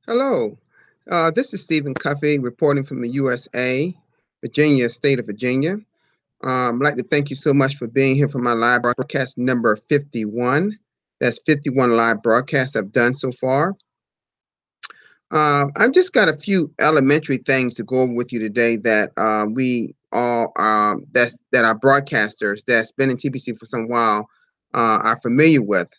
Hello, this is Stephen Cuffey reporting from the USA, Virginia, state of Virginia. I'd like to thank you so much for being here for my live broadcast number 51. That's 51 live broadcasts I've done so far. I've just got a few elementary things to go over with you today that we all that our broadcasters that's been in TBC for some while are familiar with.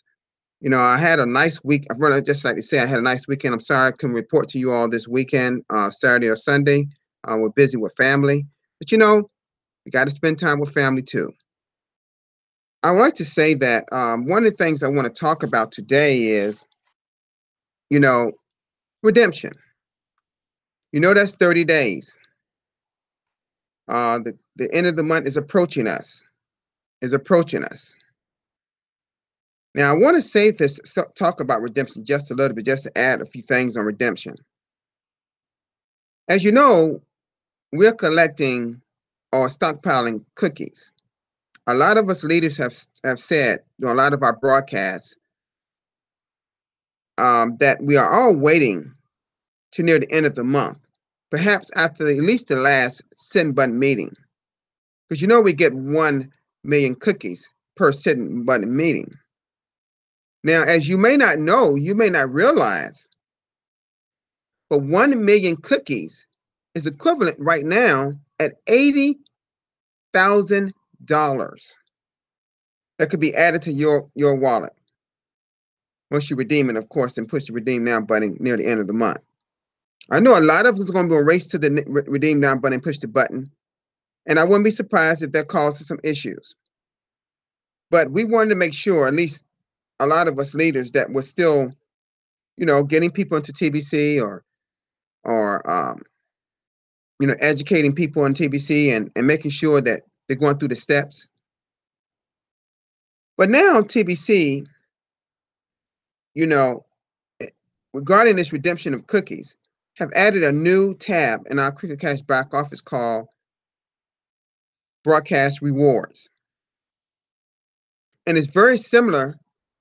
I had a nice week. I really just like to say I had a nice weekend. I'm sorry I couldn't report to you all this weekend, Saturday or Sunday. We're busy with family, but you got to spend time with family too. I would like to say that one of the things I want to talk about today is, you know, redemption. That's 30 days. The end of the month is approaching us. Is approaching us. Now I want to say this, talk about redemption just a little bit, just to add a few things on redemption. As you know, we're collecting or stockpiling cookies. A lot of us leaders have said, a lot of our broadcasts, that we are all waiting to near the end of the month, perhaps after at least the last send button meeting, because we get 1 million cookies per send button meeting. Now, as you may not know, you may not realize, but 1 million cookies is equivalent right now at $80,000 that could be added to your wallet once you redeem it, of course, and push the redeem now button near the end of the month. I know a lot of us are going to be a race to the redeem now button and push the button, and I wouldn't be surprised if that causes some issues. But we wanted to make sure, at least a lot of us leaders, that we're still, getting people into TBC or educating people on TBC and making sure that they're going through the steps. But now TBC, you know, regarding this redemption of cookies, have added a new tab in our Cricket Cash back office called Broadcast Rewards. And it's very similar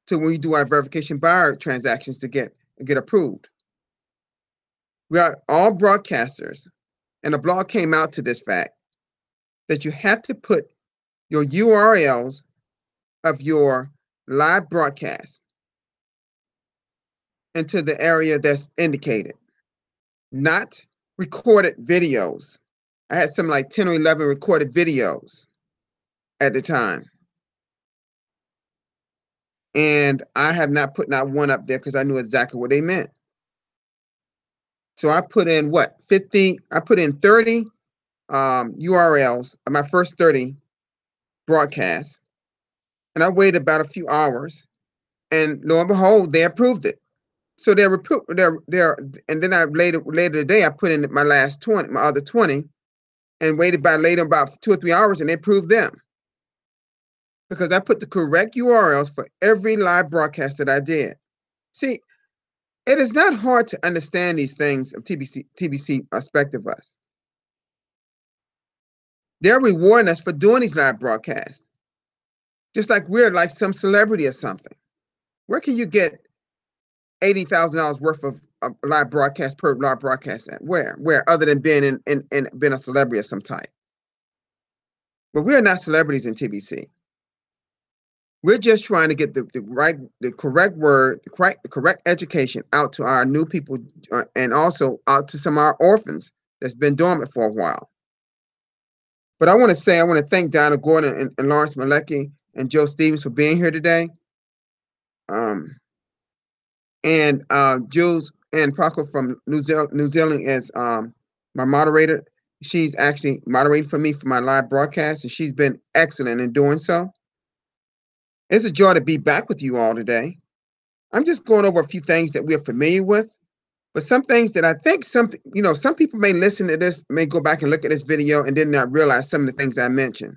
to when we do our verification buyer transactions to get approved. We are all broadcasters, and a blog came out to this fact that you have to put your URLs of your live broadcast into the area that's indicated, not recorded videos. I had something like 10 or 11 recorded videos at the time. And I have not put not one up there because I knew exactly what they meant. So I put in 50? I put in 30 URLs of my first 30 broadcasts. And I waited about a few hours. And lo and behold, they approved it. So they're and then I later today I put in my last 20, my other 20, and waited about 2 or 3 hours, and they approved them. Because I put the correct URLs for every live broadcast that I did. See, it is not hard to understand these things of TBC aspect of us. They're rewarding us for doing these live broadcasts. Just like we're like some celebrity or something. Where can you get $80,000 worth of live broadcast per live broadcast at? Where other than being in being a celebrity of some type? But we're not celebrities in TBC. We're just trying to get the correct word, the correct education out to our new people, and also out to some of our orphans that's been dormant for a while. But I want to thank Donna Gordon and Lawrence Malecki and Joe Stevens for being here today. And Jules and Proctor from New Zealand is my moderator. She's actually moderating for me for my live broadcast, and she's been excellent in doing so. It's a joy to be back with you all today. I'm just going over a few things that we're familiar with, but some things that I think some people may listen to this, may go back and look at this video and then not realize some of the things I mentioned.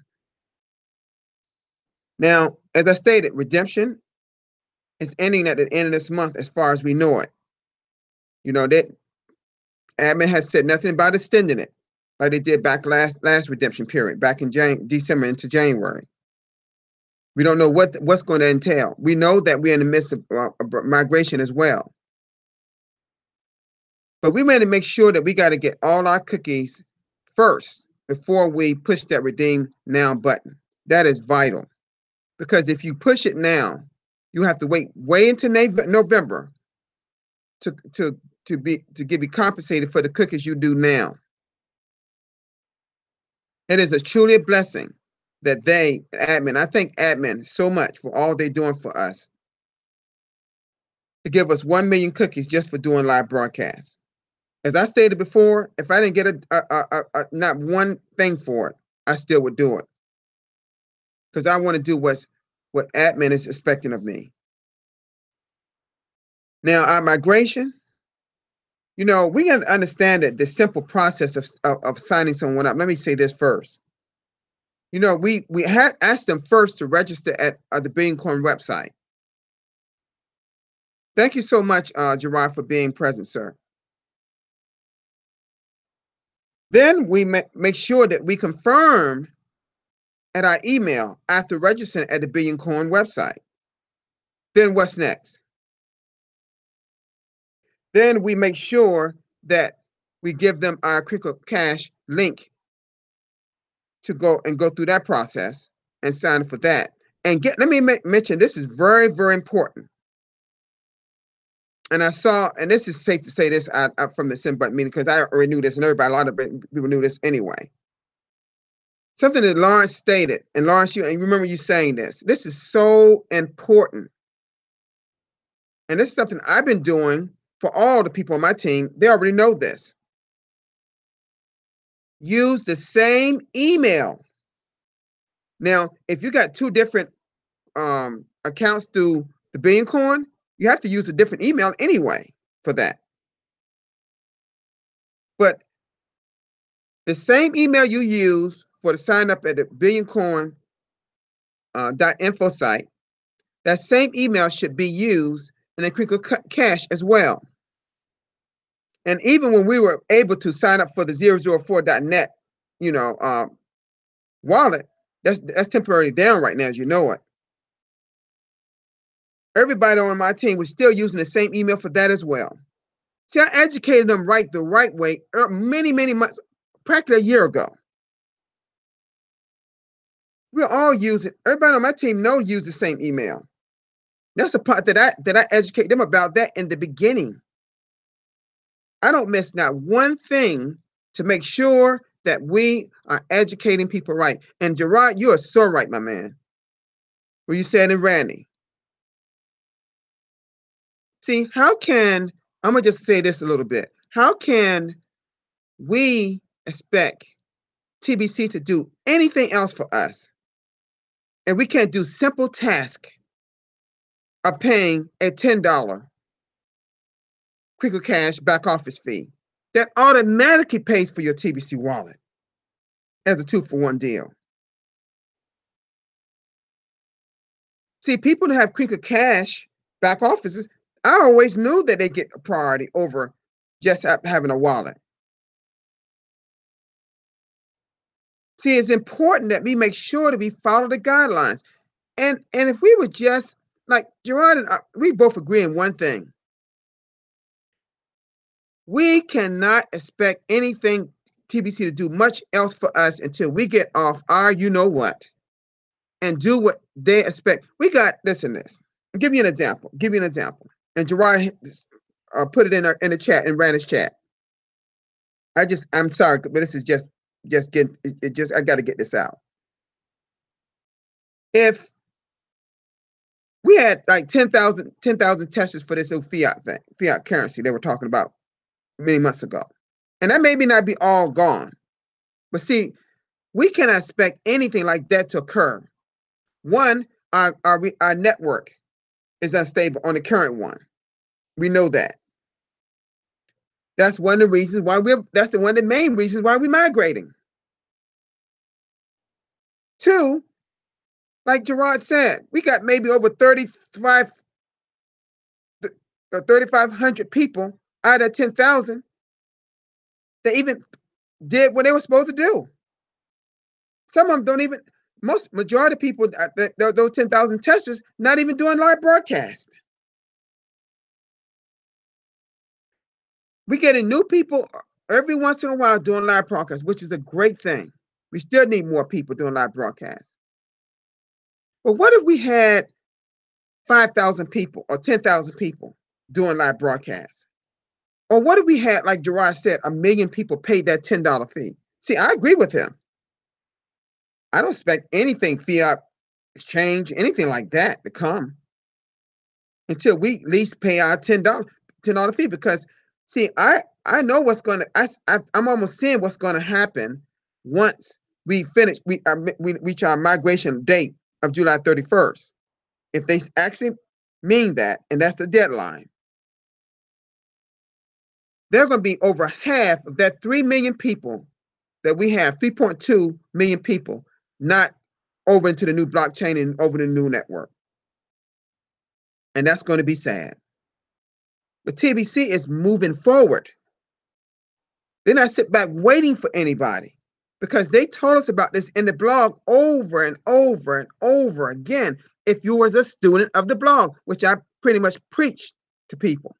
Now, as I stated, redemption is ending at the end of this month as far as we know it. That admin has said nothing about extending it like they did back last redemption period, back in December into January. We don't know what's going to entail. We know that we're in the midst of migration as well. But we want to make sure that we got to get all our cookies first before we push that redeem now button. That is vital, because if you push it now, you have to wait way into November to be compensated for the cookies you do now. It is truly a blessing that admin, I thank admin so much for all they're doing for us to give us 1 million cookies just for doing live broadcasts. As I stated before, if I didn't get not one thing for it, I still would do it, because I want to do what admin is expecting of me. Now, our migration, we got to understand that the simple process of signing someone up. Let me say this first. We had asked them first to register at the Billion Coin website. Thank you so much, Gerard, for being present, sir. Then we make sure that we confirm at our email after registering at the Billion Coin website. Then what's next? Then we make sure that we give them our Crinkle Cash link to go through that process and sign up for that. And let me mention, this is very, very important. And this is safe to say this from the send button meeting, because I already knew this, and a lot of people knew this anyway. Something that Lawrence stated, and Lawrence, you remember you saying this. This is so important. And this is something I've been doing for all the people on my team. They already know this. Use the same email. Now, if you got 2 different accounts through the Billion Coin, you have to use a different email anyway for that. But the same email you use for the sign up at the Billion Coin .info site, that same email should be used in the Crinkle Cash as well. And even when we were able to sign up for the 004.net, wallet, that's temporarily down right now, as you know it. Everybody on my team was still using the same email for that as well. See, I educated them the right way many, many months, practically a year ago. We're all using, everybody on my team use the same email. That's the part that I educate them about that in the beginning. I don't miss not one thing to make sure that we are educating people right. And Gerard, you are so right, my man. What you said in Randy. See, I'm going to just say this a little bit. How can we expect TBC to do anything else for us, and we can't do simple task of paying a $10 Crinkle Cash back office fee that automatically pays for your TBC wallet as a 2-for-1 deal? See, people that have Crinkle Cash back offices, I always knew that they get a priority over just having a wallet. See, it's important that we make sure that we follow the guidelines. And if we would just, like Gerard and I, we both agree in one thing. We cannot expect anything TBC to do much else for us until we get off our you-know-what and do what they expect. Listen to this. I'll give you an example. And Gerard put it in the chat, in Randy's chat. I'm sorry, but this is I got to get this out. If we had like 10,000 testers for this new fiat currency they were talking about many months ago, and that maybe not be all gone, but see, we cannot expect anything like that to occur. One, our network is unstable on the current one. We know that. That's one of the reasons why that's one of the main reasons why we're migrating. Two, like Gerard said, we got maybe over 3,500 people out of 10,000 that even did what they were supposed to do. Some of them don't even, majority of people, those 10,000 testers, not even doing live broadcast. We getting new people every once in a while doing live broadcasts, which is a great thing. We still need more people doing live broadcasts. But what if we had 5,000 people or 10,000 people doing live broadcasts? Or what if we had, like Gerard said, 1,000,000 people paid that $10 fee? See, I agree with him. I don't expect anything fiat exchange, anything like that to come until we at least pay our $10 fee. Because see, I know what's going to I'm almost seeing what's going to happen once we finish we reach our migration date of July 31st. If they actually mean that, and that's the deadline, they're going to be over half of that 3 million people that we have, 3.2 million people, not over into the new blockchain and over the new network. And that's going to be sad. But TBC is moving forward. They're not sitting back waiting for anybody, because they told us about this in the blog over and over and over again. If you was a student of the blog, which I pretty much preach to people,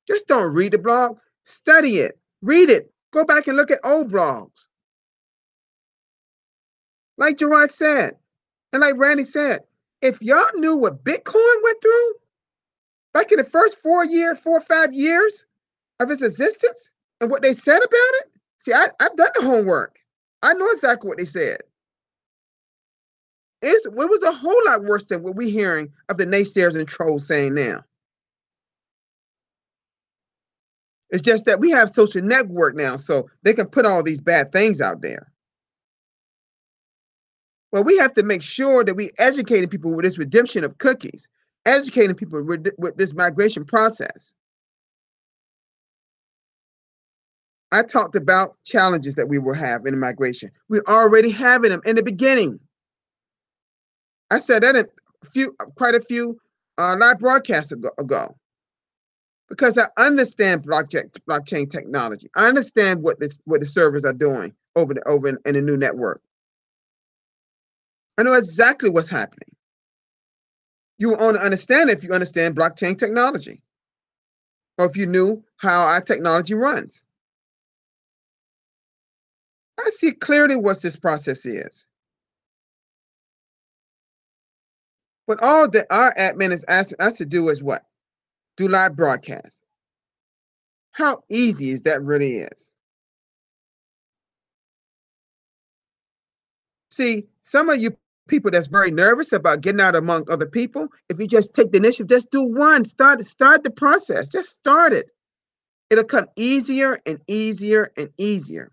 just don't read the blog, study it, read it, go back and look at old blogs. Like Gerard said, and like Randy said, if y'all knew what Bitcoin went through back in the first 4 or 5 years of its existence and what they said about it, see, I've done the homework. I know exactly what they said. It was a whole lot worse than what we're hearing of the naysayers and trolls saying now. It's just that we have social network now, so they can put all these bad things out there. Well, we have to make sure that we educating people with this redemption of cookies, educating people with this migration process. I talked about challenges that we will have in the migration. We're already having them in the beginning. I said that quite a few live broadcasts ago, because I understand blockchain technology. I understand what the servers are doing over in the new network. I know exactly what's happening. You will only understand if you understand blockchain technology, or if you knew how our technology runs. I see clearly what this process is. But all that our admin is asking us to do is what? Do live broadcasts. How easy is that really is? See, some of you people that's very nervous about getting out among other people, if you just take the initiative, just do one, start the process, just start it. It'll come easier and easier and easier.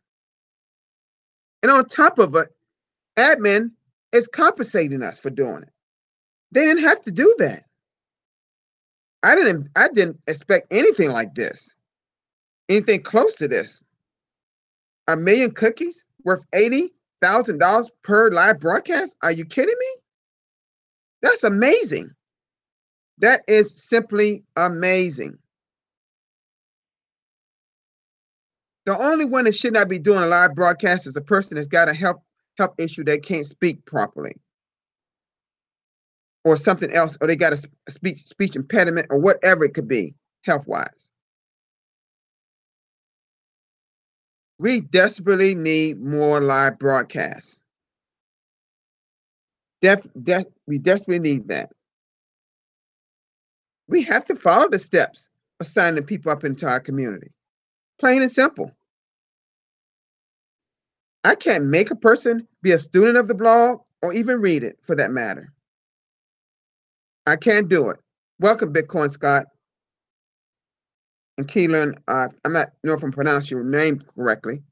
And on top of it, admin is compensating us for doing it. They didn't have to do that. I didn't expect anything like this, anything close to this. 1,000,000 cookies worth $80,000 per live broadcast? Are you kidding me? That's amazing. That is simply amazing. The only one that should not be doing a live broadcast is a person that's got a health issue that can't speak properly, or something else, or they got a speech impediment, or whatever it could be health-wise. We desperately need more live broadcasts. We desperately need that. We have to follow the steps of signing people up into our community. Plain and simple. I can't make a person be a student of the blog or even read it, for that matter. I can't do it. Welcome, Bitcoin Scott. And Keelan, I'm not know if I'm pronouncing your name correctly.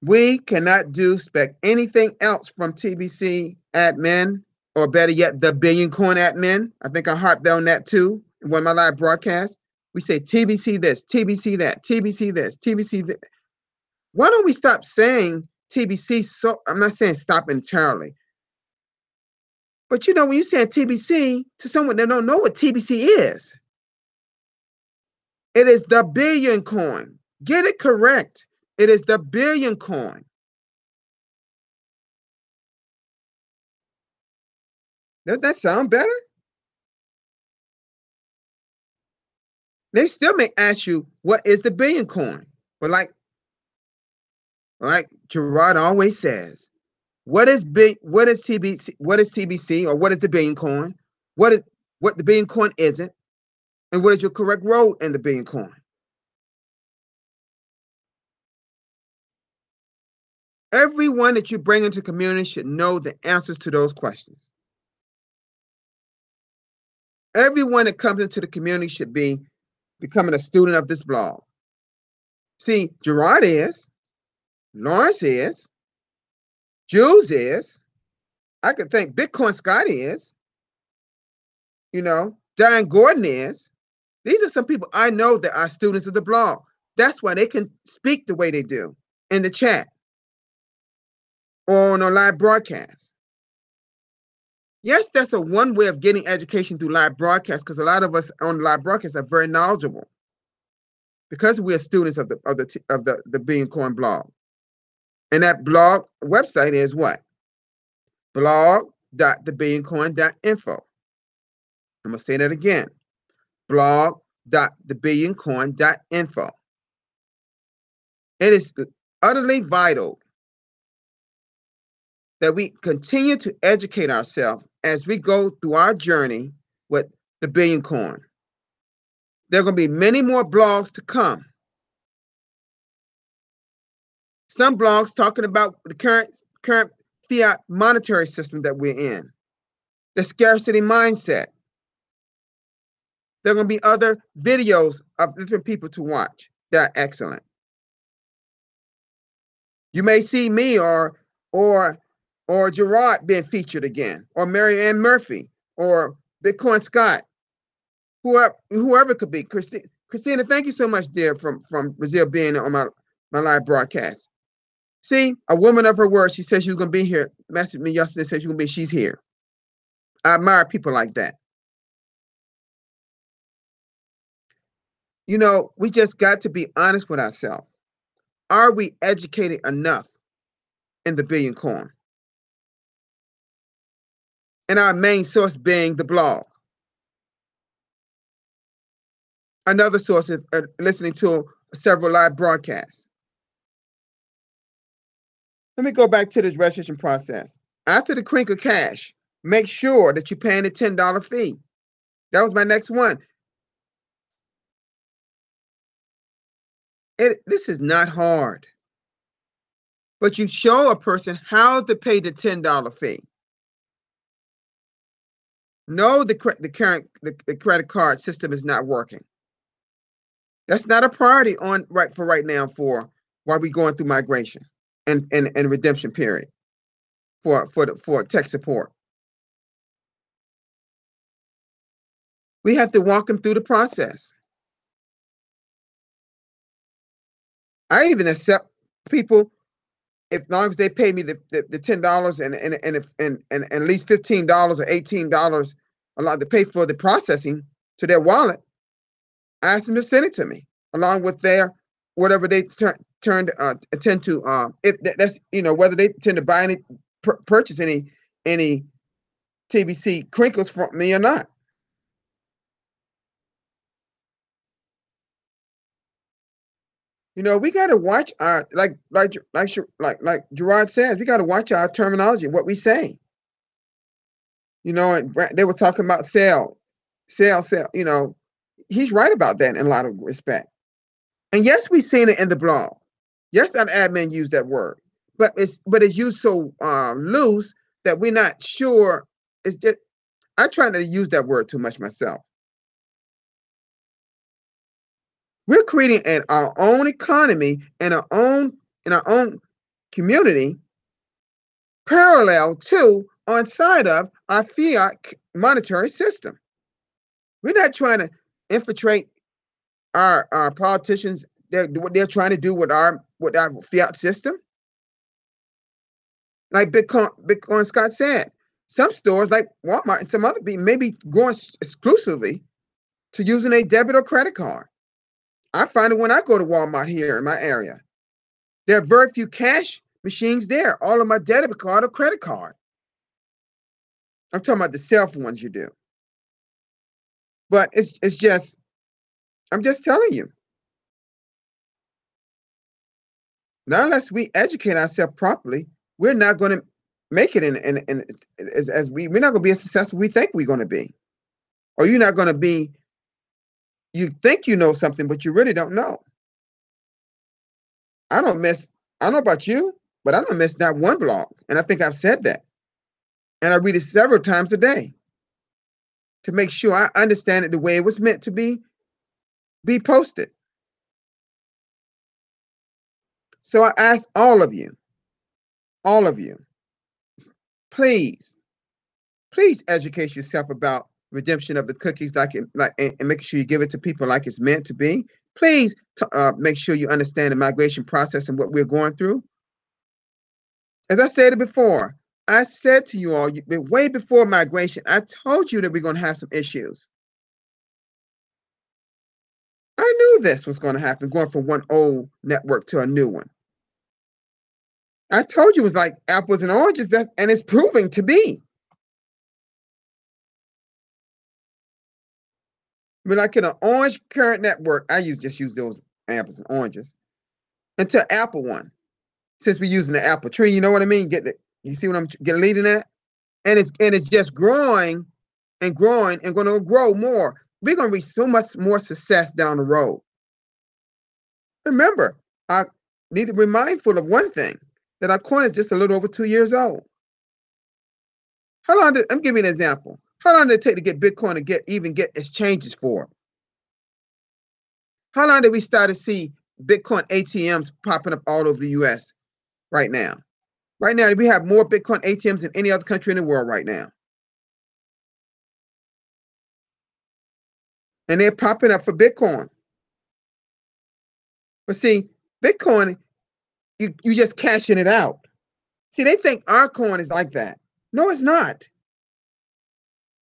We cannot expect anything else from TBC admin, or better yet, the Billion Coin admin. I think I harped on that too in one of my live broadcasts. We say TBC this, TBC that, TBC this, TBC that. Why don't we stop saying TBC? So I'm not saying stop entirely, but you know, when you say TBC to someone that don't know what TBC is, it is the Billion Coin. Get it correct. It is the Billion Coin. Does that sound better? They still may ask you, what is the billion coin? But like Gerard always says, what is TBC, what is TBC, or what is the billion coin? What the billion coin isn't, and what is your correct role in the billion coin? Everyone that you bring into the community should know the answers to those questions. Everyone that comes into the community should be becoming a student of this blog. See, Gerard is, Lawrence is, Jules is, I could think Bitcoin Scott is, Diane Gordon is. These are some people I know that are students of the blog. That's why they can speak the way they do in the chat or on a live broadcast. Yes, that's a one way of getting education through live broadcast, because a lot of us on live broadcast are very knowledgeable because we are students of the Billion Coin blog. And that blog website is what? blog.thebillioncoin.info. I'm going to say that again. blog.thebillioncoin.info. It is utterly vital that we continue to educate ourselves as we go through our journey with the Billion Coin. There are going to be many more blogs to come. Some blogs talking about the current fiat monetary system that we're in, the scarcity mindset. There are going to be other videos of different people to watch that are excellent. You may see me or Gerard being featured again, or Mary Ann Murphy, or Bitcoin Scott, whoever it could be. Christina, thank you so much, dear, from Brazil, being on my live broadcast. See, a woman of her word. She said she was going to be here. Messaged me yesterday, said she's going to be. She's here. I admire people like that. We just got to be honest with ourselves. Are we educated enough in the Billion Coin? And our main source being the blog. Another source is listening to several live broadcasts. Let me go back to this registration process. After the crinkle cash, make sure that you're paying the $10 fee. That was my next one. This is not hard. But you show a person how to pay the $10 fee. No, the credit card system is not working. That's not a priority right now while we're going through migration and redemption period for tech support. We have to walk them through the process. I even accept people if long as they pay me the $10 and at least $15 or $18 allowed to pay for the processing to their wallet. I ask them to send it to me along with their whatever they intend to if that's whether they tend to buy any purchase any TBC crinkles from me or not. We got to watch our like Gerard says, we got to watch our terminology, what we say. And they were talking about sell. He's right about that in a lot of respect. And yes, we've seen it in the blog. Yes, an admin used that word, but it's used so loose that we're not sure. It's just I try not to use that word too much myself. We're creating our own economy and our own community, parallel to on side of our fiat monetary system. We're not trying to infiltrate our politicians. What they're trying to do with our fiat system. Like Bitcoin Scott said, some stores like Walmart and some other people may be going exclusively to using a debit or credit card. I find it when I go to Walmart here in my area. There are very few cash machines there. All of my debit card or credit card. I'm talking about the cell phone ones you do. But it's just I'm just telling you. Not unless we educate ourselves properly, we're not going to make it in as we're not going to be as successful we think we're going to be. Or you're not going to be, you think you know something, but you really don't know. I don't know about you, but I don't miss that one blog. And I think I've said that. And I read it several times a day to make sure I understand it the way it was meant to be posted. So I ask all of you, please educate yourself about redemption of the cookies, and making sure you give it to people like it's meant to be. Please make sure you understand the migration process and what we're going through. As I said it before, I said to you all, way before migration, I told you that we're going to have some issues. I knew this was going to happen, going from one old network to a new one. I told you it was like apples and oranges, and it's proving to be. We're like in an orange current network. I just use those apples and oranges until Apple one. Since we're using the apple tree, you know what I mean? You see what I'm getting leading at? And it's just growing and growing and going to grow more. We're going to reach so much more success down the road. Remember, I need to be mindful of one thing, that our coin is just a little over 2 years old. I'm giving you an example. How long did it take to get Bitcoin to even get exchanges for it? How long did we start to see Bitcoin ATMs popping up all over the US right now? Right now, we have more Bitcoin ATMs than any other country in the world right now. And they're popping up for Bitcoin. But see, Bitcoin, you just cashing it out. See, they think our coin is like that. No, it's not.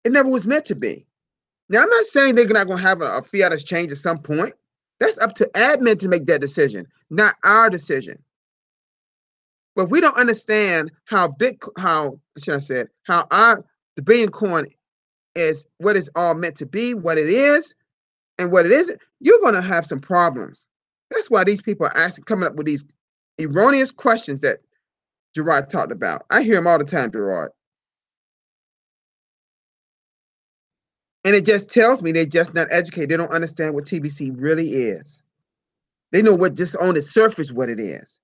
It never was meant to be. Now, I'm not saying they're not going to have a fiat exchange at some point. That's up to admin to make that decision, not our decision. But we don't understand how the billion coin is, what it's all meant to be, what it is, and what it isn't. You're going to have some problems. That's why these people are coming up with these erroneous questions that Gerard talked about. I hear them all the time, Gerard. And it just tells me they're just not educated. They don't understand what TBC really is. They know what just on the surface what it is.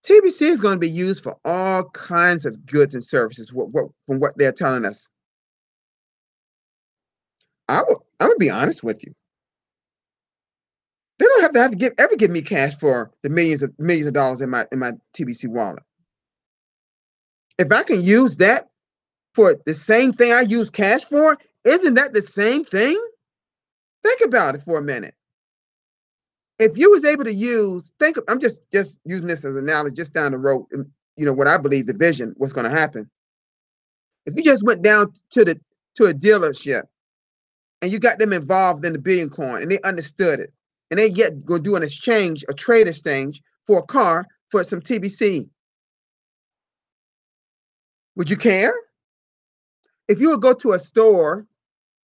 TBC is going to be used for all kinds of goods and services from what they're telling us. I'm going to be honest with you. They don't have to ever give me cash for the millions of dollars in my TBC wallet. If I can use that for the same thing I use cash for, isn't that the same thing? Think about it for a minute. If you was able to I'm just using this as an analogy, just down the road, what I believe the vision, what's going to happen. If you just went down to a dealership and you got them involved in the billion coin and they understood it, and they yet go do a trade exchange for a car for some TBC, would you care? If you would go to a store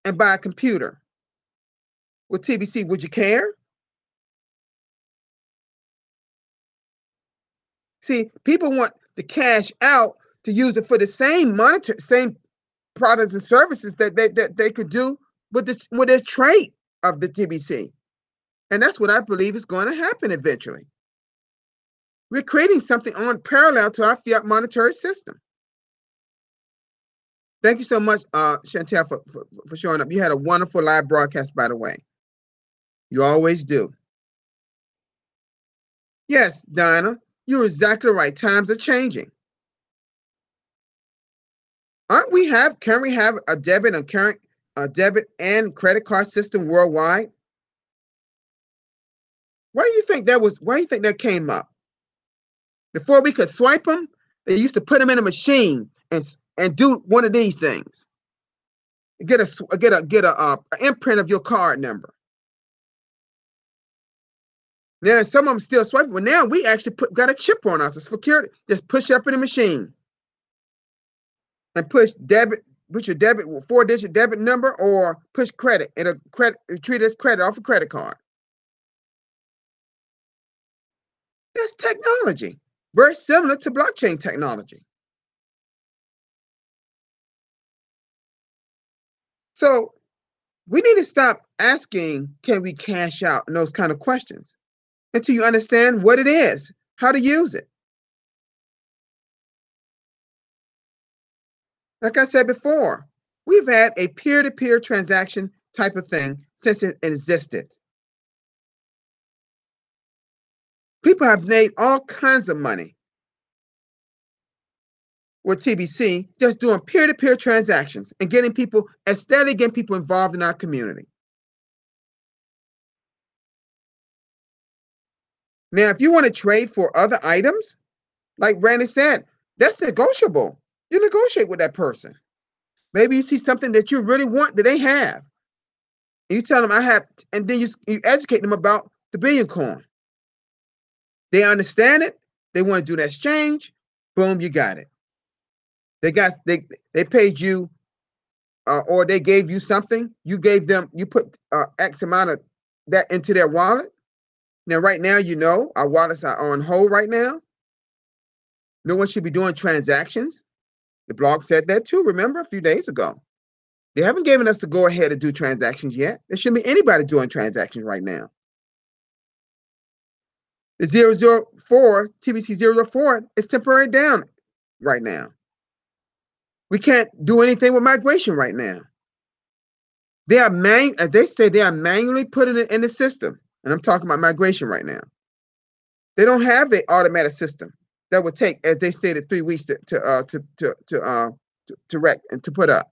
and buy a computer with TBC, would you care? See, people want the cash out to use it for the same products and services that they could do with this trade of the TBC. And that's what I believe is going to happen eventually. We're creating something on parallel to our fiat monetary system. Thank you so much, Chantel, for showing up. You had a wonderful live broadcast, by the way. You always do. Yes, Dinah, you're exactly right. Times are changing. Can we have a debit and credit card system worldwide? Why do you think that came up? Before we could swipe them, they used to put them in a machine and do one of these things. Get a imprint of your card number. Now some of them still swiping, but now we actually got a chip on us. It's security. Just push up in the machine and push debit put your debit 4-digit debit number or push credit. It'll treat it as credit off a credit card. That's technology, very similar to blockchain technology. So we need to stop asking, can we cash out, and those kind of questions until you understand what it is, how to use it. Like I said before, we've had a peer-to-peer transaction type of thing since it existed. People have made all kinds of money with TBC just doing peer-to-peer transactions and getting people involved in our community. Now, if you want to trade for other items, like Randy said, that's negotiable. You negotiate with that person. Maybe you see something that you really want that they have. You tell them I have, and then you educate them about the billion coin. They understand it. They want to do that exchange. Boom, you got it. They paid you, or they gave you something. You put X amount of that into their wallet. Now, right now, our wallets are on hold right now. No one should be doing transactions. The blog said that too, remember, a few days ago. They haven't given us the go ahead to do transactions yet. There shouldn't be anybody doing transactions right now. The 004, TBC 004 is temporary down right now. We can't do anything with migration right now. As they say, they are manually putting it in the system. And I'm talking about migration right now. They don't have the automatic system that would take, as they stated, 3 weeks to wreck and to put up.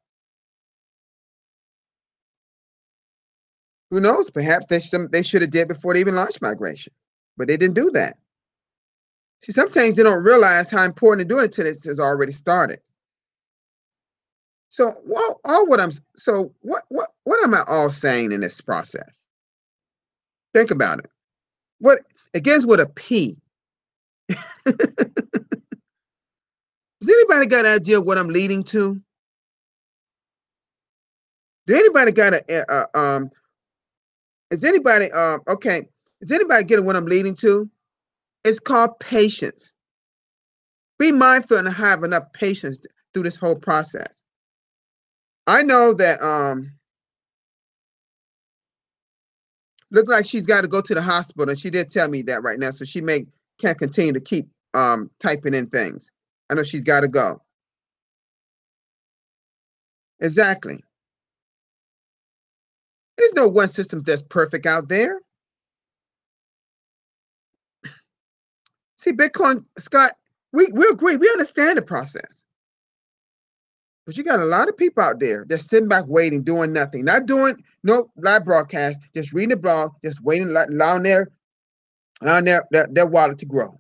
Who knows? Perhaps they should have did before they even launched migration, but they didn't do that. See, sometimes they don't realize how important doing it until it has already started. So, what am I all saying in this process? Think about it. What it begins with a P. Does anybody got an idea what I'm leading to? Do anybody got is anybody okay? Is anybody getting what I'm leading to? It's called patience. Be mindful and have enough patience through this whole process. I know that look like she's got to go to the hospital, and she did tell me that right now, so she can't continue to keep typing in things. I know she's got to go. Exactly. There's no one system that's perfect out there. See, Bitcoin, Scott, we agree. We understand the process. But you got a lot of people out there that's sitting back waiting, doing nothing, not doing no live broadcast, just reading the blog, just waiting, allowing their wallet to grow.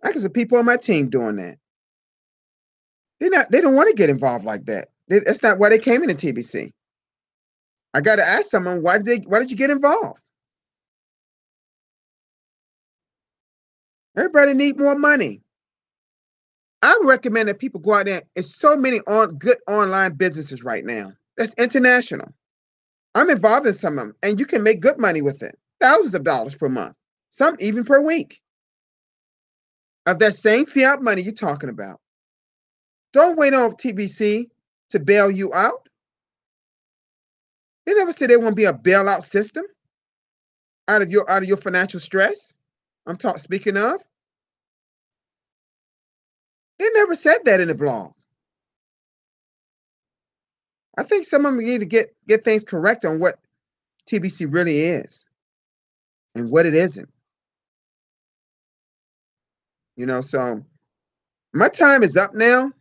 I can see people on my team doing that. They don't want to get involved like that. That's not why they came into TBC. I got to ask someone, why did you get involved? Everybody need more money. I recommend that people go out there. It's so many good online businesses right now. That's international. I'm involved in some of them, and you can make good money with it. Thousands of dollars per month, some even per week. Of that same fiat money you're talking about. Don't wait on TBC to bail you out. They never said there won't be a bailout system out of your financial stress. Speaking of. They never said that in the blog. I think some of them need to get things correct on what TBC really is and what it isn't. So my time is up now.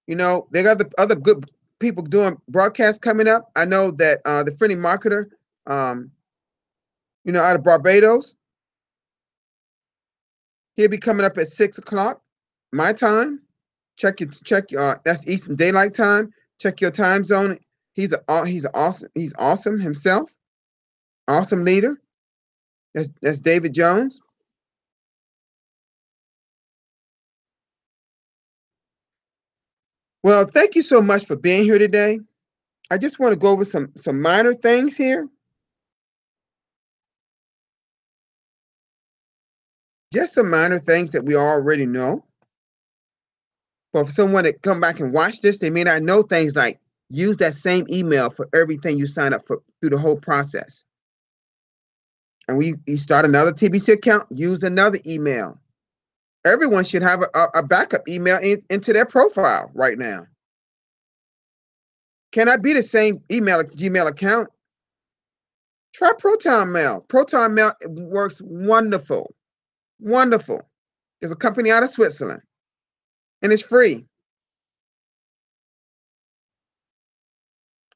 They got the other good people doing broadcasts coming up. I know that the friendly marketer, out of Barbados, he'll be coming up at 6:00 my time. Check that's Eastern Daylight Time. Check your time zone. He's awesome himself. Awesome leader. That's David Jones. Well, thank you so much for being here today. I just want to go over some minor things here. Just some minor things that we already know. But for someone to come back and watch this, they may not know things like use that same email for everything you sign up for through the whole process. And you start another TBC account, use another email. Everyone should have a backup email into their profile right now. Cannot be the same email Gmail account. Try Proton Mail. Proton Mail works wonderful. Wonderful. It's a company out of Switzerland, and it's free.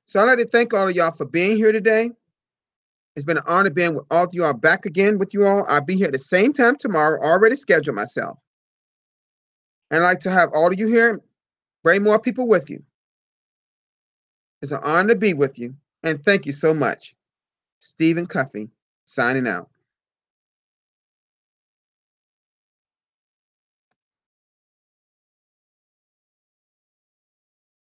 So I'd like to thank all of y'all for being here today. It's been an honor being with all of you all back again with you all. I'll be here at the same time tomorrow, already scheduled myself. And I'd like to have all of you here, bring more people with you. It's an honor to be with you. And thank you so much. Stephen Cuffey, signing out.